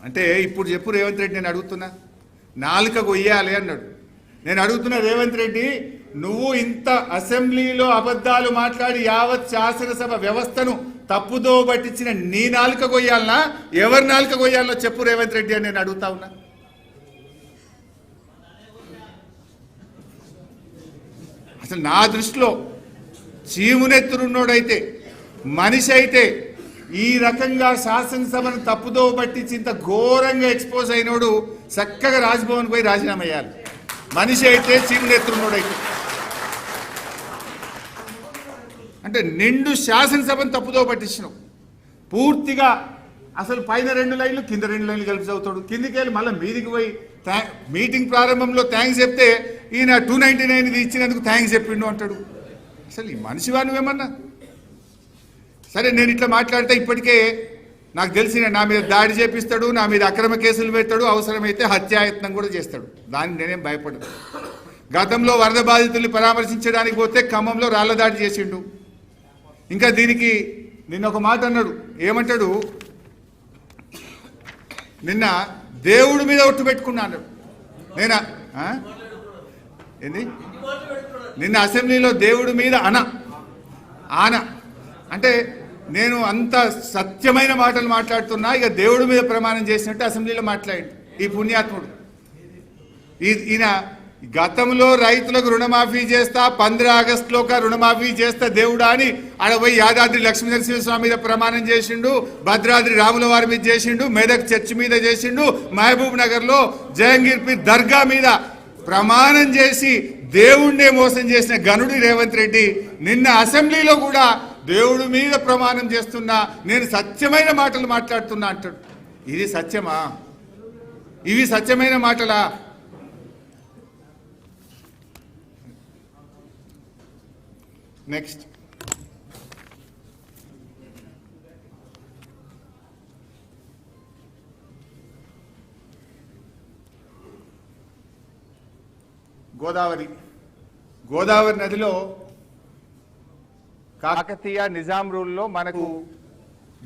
అంటే ఇప్పుడు చెప్పు రేవంత్ రెడ్డి, నేను అడుగుతున్నా, నాలుక కొయ్యాలి అన్నాడు. నేను అడుగుతున్నా రేవంత్ రెడ్డి, నువ్వు ఇంత అసెంబ్లీలో అబద్ధాలు మాట్లాడి యావత్ శాసనసభ వ్యవస్థను తప్పుదో పట్టించిన నీ నాలుక కొయ్యాలనా, ఎవరి నాలుక కొయ్యాలనో చెప్పు రేవంత్ రెడ్డి అని నేను అడుగుతా ఉన్నా. అసలు నా దృష్టిలో చీమునెత్తురున్నోడైతే, మనిషి అయితే, ఈ రకంగా శాసనసభను తప్పుదో పట్టించి ఇంత ఘోరంగా ఎక్స్పోజ్ అయినోడు చక్కగా రాజ్భవన్ పోయి రాజీనామా చేయాలి. మనిషి అయితే, చీమునెత్తురున్నోడైతే. అంటే నిండు శాసనసభను తప్పుదో పట్టించినావు పూర్తిగా. అసలు పైన 2 లైన్లు కింద 2 లైన్లు కలిపి చదువుతాడు. కిందికి వెళ్ళి మళ్ళీ మీదికి పోయి మీటింగ్ ప్రారంభంలో థ్యాంక్స్ చెప్తే ఈయన 299 ఇచ్చినందుకు థ్యాంక్స్ చెప్పిండు అంటాడు. అసలు ఈ మనిషివా నువ్వేమన్నా? సరే, నేను ఇట్లా మాట్లాడితే ఇప్పటికే నాకు తెలిసిన నా మీద దాడి చేపిస్తాడు, నా మీద అక్రమ కేసులు పెడతాడు, అవసరమైతే హత్యాయత్నం కూడా చేస్తాడు. దానికి నేనేం భయపడను. గతంలో వరద బాధితుల్ని పరామర్శించడానికి పోతే ఖమ్మంలో రాళ్ల దాడి చేసిండు. ఇంకా దీనికి నిన్న ఒక మాట అన్నాడు. ఏమంటాడు? నిన్న దేవుడి మీద ఒట్టు పెట్టుకున్నా అన్నాడు. నేనా ఏంది? నిన్న అసెంబ్లీలో దేవుడి మీద ఆన అంటే నేను అంత సత్యమైన మాటలు మాట్లాడుతున్నా, ఇక దేవుడి మీద ప్రమాణం చేసినట్టు అసెంబ్లీలో మాట్లాడి ఈ పుణ్యాత్ముడు. ఈయన గతంలో రైతులకు రుణమాఫీ చేస్తా, 15 ఆగస్టులో రుణమాఫీ చేస్తా దేవుడా అని ఆడపోయి యాదాద్రి లక్ష్మీనరసింహస్వామి మీద ప్రమాణం చేసిండు, భద్రాద్రి రాముల వారి మీద చేసిండు, మెదక్ చర్చి మీద చేసిండు, మహబూబ్ నగర్లో జహంగీర్ పీర్ దర్గా మీద ప్రమాణం చేసి దేవుణ్ణే మోసం చేసిన గనుడి రేవంత్ రెడ్డి నిన్న అసెంబ్లీలో కూడా దేవుడి మీద ప్రమాణం చేస్తున్నా, నేను సత్యమైన మాటలు మాట్లాడుతున్నా అంటాడు. ఇది సత్యమా? ఇవి సత్యమైన మాటలా? నెక్స్ట్, గోదావరి నదిలో కాకతీయ నిజాం రూల్లో మనకు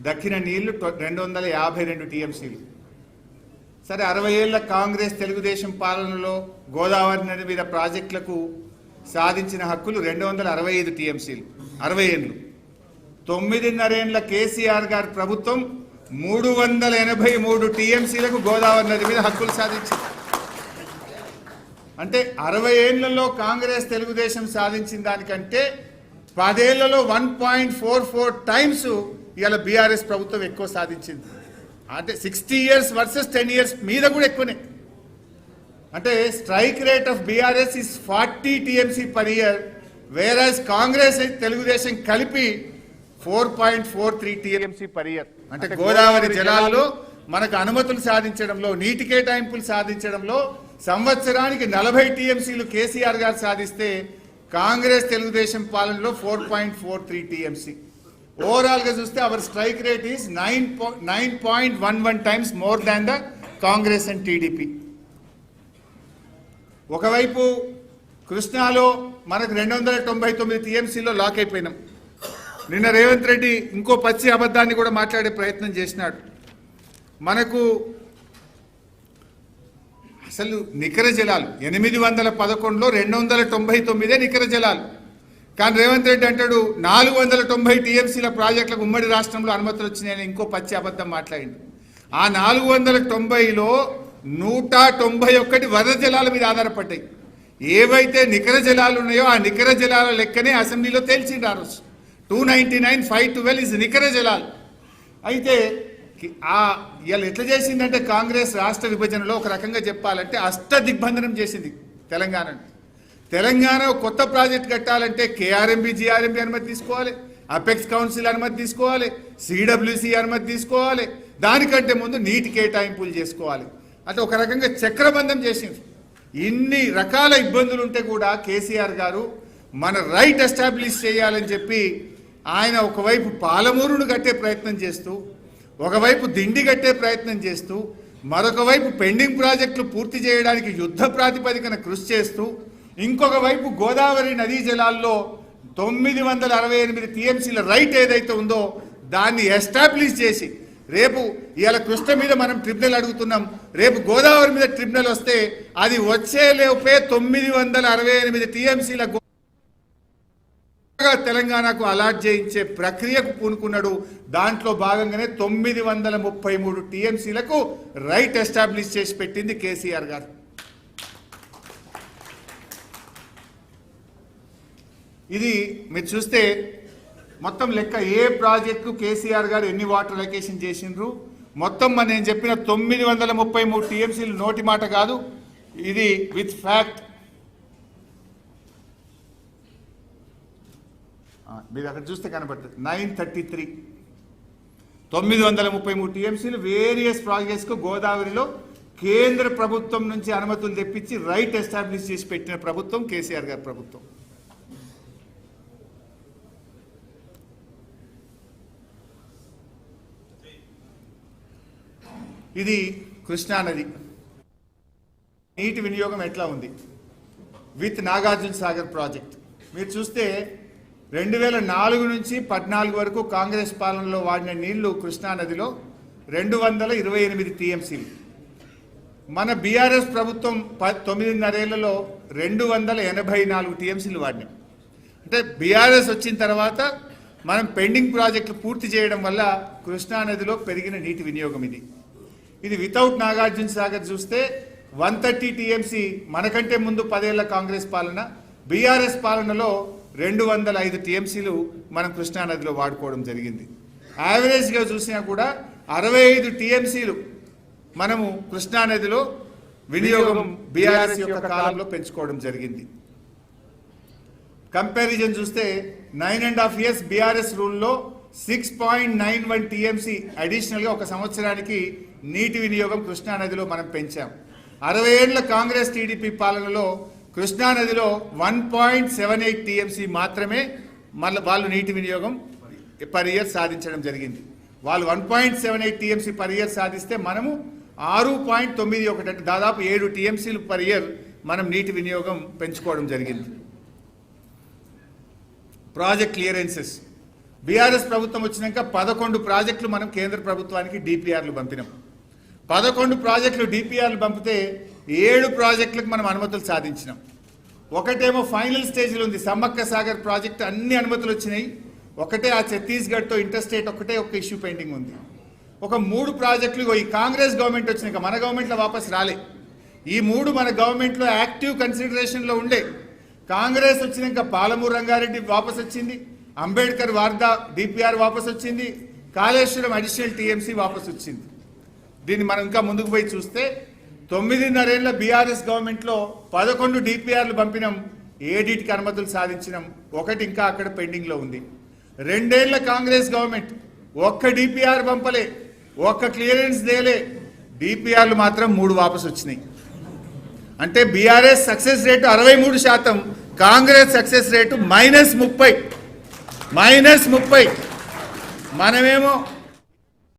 దక్కిన నీళ్లు 252 టీఎంసీలు. సరే, 60 ఏళ్ల కాంగ్రెస్ తెలుగుదేశం పాలనలో గోదావరి నది మీద ప్రాజెక్టులకు సాధించిన హక్కులు 265 టీఎంసీలు. 60 ఏళ్ళు. 9.5 ఏళ్ల కేసీఆర్ గారి ప్రభుత్వం 383 టీఎంసీలకు గోదావరి నది మీద హక్కులు సాధించింది. అంటే 60 ఏళ్లలో కాంగ్రెస్ తెలుగుదేశం సాధించిన దానికంటే 10 ఏళ్లలో 1.44 టైమ్స్ ఇవాళ బీఆర్ఎస్ ప్రభుత్వం ఎక్కువ సాధించింది. అంటే 60 years వర్సెస్ 10 years మీద కూడా ఎక్కువనే. అంటే strike rate of BRS is 40 TMC per year, whereas Congress Telugu Desam కలిపి 4.43 టీఎంసీ పర్ ఇయర్. అంటే గోదావరి జలాల్లో మనకు అనుమతులు సాధించడంలో, నీటి కేటాయింపులు సాధించడంలో సంవత్సరానికి 40 టీఎంసీలు కేసీఆర్ గారు సాధిస్తే కాంగ్రెస్ తెలుగుదేశం పాలనలో 4.43 టీఎంసీ. ఓవరాల్ గా చూస్తే our strike rate is 9.11 times more than the Congress and TDP. ఒకవైపు కృష్ణాలో మనకు 299 టీఎంసీలో లాక్ అయిపోయినాం. నిన్న రేవంత్ రెడ్డి ఇంకో పచ్చి అబద్ధాన్ని కూడా మాట్లాడే ప్రయత్నం చేసినాడు. మనకు అసలు నికర జలాలు 811లో 299 నికర జలాలు. కానీ రేవంత్ రెడ్డి అంటాడు 490 టీఎంసీల ప్రాజెక్టులకు ఉమ్మడి రాష్ట్రంలో అనుమతులు వచ్చినాయని ఇంకో పచ్చి అబద్ధం మాట్లాడింది. ఆ 490లో 191 వరద జలాల మీద ఆధారపడ్డాయి. ఏవైతే నికర జలాలు ఉన్నాయో ఆ నికర జలాల లెక్కనే అసెంబ్లీలో తేల్చిండు ఆ రోజు. 299, 512 ఇస్ నికర జలాలు. అయితే ఇవాళ ఎట్లా చేసిందంటే కాంగ్రెస్ రాష్ట్ర విభజనలో ఒక రకంగా చెప్పాలంటే అష్టదిగ్బంధనం చేసింది తెలంగాణను. తెలంగాణ కొత్త ప్రాజెక్ట్ కట్టాలంటే కేఆర్ఎంబి, జిఆర్ఎంబి అనుమతి తీసుకోవాలి, అపెక్స్ కౌన్సిల్ అనుమతి తీసుకోవాలి, సిడబ్ల్యూసి అనుమతి తీసుకోవాలి, దానికంటే ముందు నీటి కేటాయింపులు చేసుకోవాలి. అంటే ఒక రకంగా చక్రబంధం చేసింది. ఇన్ని రకాల ఇబ్బందులు ఉంటే కూడా కేసీఆర్ గారు మన రైట్ ఎస్టాబ్లిష్ చేయాలని చెప్పి ఆయన ఒకవైపు పాలమూరును కట్టే ప్రయత్నం చేస్తూ, ఒకవైపు దిండి కట్టే ప్రయత్నం చేస్తూ, మరొక వైపు పెండింగ్ ప్రాజెక్టులు పూర్తి చేయడానికి యుద్ధ ప్రాతిపదికన కృషి చేస్తూ, ఇంకొక వైపు గోదావరి నదీ జలాల్లో 968 టీఎంసీల రైట్ ఏదైతే ఉందో దాన్ని ఎస్టాబ్లిష్ చేసి రేపు ఇవాళ కృష్ణ మీద మనం ట్రిబ్యునల్ అడుగుతున్నాం, రేపు గోదావరి మీద ట్రిబ్యునల్ వస్తే అది వచ్చే లోపే 968 టీఎంసీల తెలంగాణకు అలాట్ చేయించే ప్రక్రియకు పూనుకున్నాడు. దాంట్లో భాగంగానే 933 టీఎంసీలకు రైట్ ఎస్టాబ్లిష్ చేసి పెట్టింది కేసీఆర్ గారు. ఇది మీరు చూస్తే మొత్తం లెక్క ఏ ప్రాజెక్టు కేసీఆర్ గారు ఎన్ని వాటర్ అలొకేషన్ చేసిండ్రు మొత్తం నేను చెప్పిన 933 టీఎంసీలు నోటి మాట కాదు, ఇది విత్ ఫ్యాక్ట్. మీరు అక్కడ చూస్తే కనబడుతుంది 933 933 టీఎంసీలు వేరియస్ ప్రాజెక్ట్స్కు గోదావరిలో కేంద్ర ప్రభుత్వం నుంచి అనుమతులు తెప్పించి రైట్ ఎస్టాబ్లిష్ చేసి పెట్టిన ప్రభుత్వం కేసీఆర్ గారి ప్రభుత్వం. ఇది కృష్ణానది నీటి వినియోగం ఎట్లా ఉంది విత్ నాగార్జున సాగర్ ప్రాజెక్ట్. మీరు చూస్తే 2004 నుంచి 14 వరకు కాంగ్రెస్ పాలనలో వాడిన నీళ్లు కృష్ణానదిలో 228 టీఎంసీలు. మన బీఆర్ఎస్ ప్రభుత్వం 9.5 ఏళ్లలో 284 టీఎంసీలు వాడినాం. అంటే బీఆర్ఎస్ వచ్చిన తర్వాత మనం పెండింగ్ ప్రాజెక్టులు పూర్తి చేయడం వల్ల కృష్ణానదిలో పెరిగిన నీటి వినియోగం ఇది. ఇది వితౌట్ నాగార్జున సాగర్ చూస్తే 130 టీఎంసీ మనకంటే ముందు 10 ఏళ్ల కాంగ్రెస్ పాలన, బీఆర్ఎస్ పాలనలో 205 టీఎంసీలు మనం కృష్ణానదిలో వాడుకోవడం జరిగింది. యావరేజ్గా చూసినా కూడా 65 టీఎంసీలు మనము కృష్ణానదిలో వినియోగం బీఆర్ఎస్ యొక్క కాలంలో పెంచుకోవడం జరిగింది. కంపారిజన్ చూస్తే 9.5 years బీఆర్ఎస్ రూల్లో 6.91 టీఎంసీ అడిషనల్గా ఒక సంవత్సరానికి నీటి వినియోగం కృష్ణానదిలో మనం పెంచాం. 60 ఏళ్ల కాంగ్రెస్ టీడీపీ పాలనలో కృష్ణానదిలో 1.78 టీఎంసీ మాత్రమే వాళ్ళు నీటి వినియోగం పర్ ఇయర్ సాధించడం జరిగింది. వాళ్ళు 1.78 టీఎంసీ పర్ ఇయర్ సాధిస్తే మనము 6.91 అంటే దాదాపు 7 టీఎంసీలు పర్ ఇయర్ మనం నీటి వినియోగం పెంచుకోవడం జరిగింది. ప్రాజెక్ట్ క్లియరెన్సెస్ బీఆర్ఎస్ ప్రభుత్వం వచ్చినాక 11 ప్రాజెక్టులు మనం కేంద్ర ప్రభుత్వానికి డిపిఆర్లు పంపినాం. 11 ప్రాజెక్టులు డిపిఆర్లు పంపితే 7 ప్రాజెక్టులకు మనం అనుమతులు సాధించినాం. ఒకటేమో ఫైనల్ స్టేజ్లో ఉంది, సమ్మక్క సాగర్ ప్రాజెక్ట్ అన్ని అనుమతులు వచ్చినాయి. ఒకటే ఆ ఛత్తీస్గఢ్తో ఇంటర్స్టేట్ ఒక ఇష్యూ పెండింగ్ ఉంది. ఒక 3 ప్రాజెక్టులు ఈ కాంగ్రెస్ గవర్నమెంట్ వచ్చినాక మన గవర్నమెంట్లో వాపస్ రాలే. ఈ 3 మన గవర్నమెంట్లో యాక్టివ్ కన్సిడరేషన్లో ఉండే. కాంగ్రెస్ వచ్చినాక పాలమూరు రంగారెడ్డి వాపస్ వచ్చింది, అంబేద్కర్ వార్దా డిపిఆర్ వాపస్ వచ్చింది, కాళేశ్వరం అడిషనల్ టీఎంసీ వాపస్ వచ్చింది. దీన్ని మనం ఇంకా ముందుకు పోయి చూస్తే 9.5 ఏళ్ల బీఆర్ఎస్ గవర్నమెంట్లో 11 డిపిఆర్లు పంపినాం, 7టికి అనుమతులు సాధించినాం, ఒకటి ఇంకా అక్కడ పెండింగ్లో ఉంది. 2 ఏళ్ల కాంగ్రెస్ గవర్నమెంట్ ఒక్క డిపిఆర్ పంపలే, ఒక్క క్లియరెన్స్ దేలే, డిపిఆర్లు మాత్రం 3 వాపస్ వచ్చినాయి. అంటే BRS success rate 63%, Congress success rate -30. మనమేమో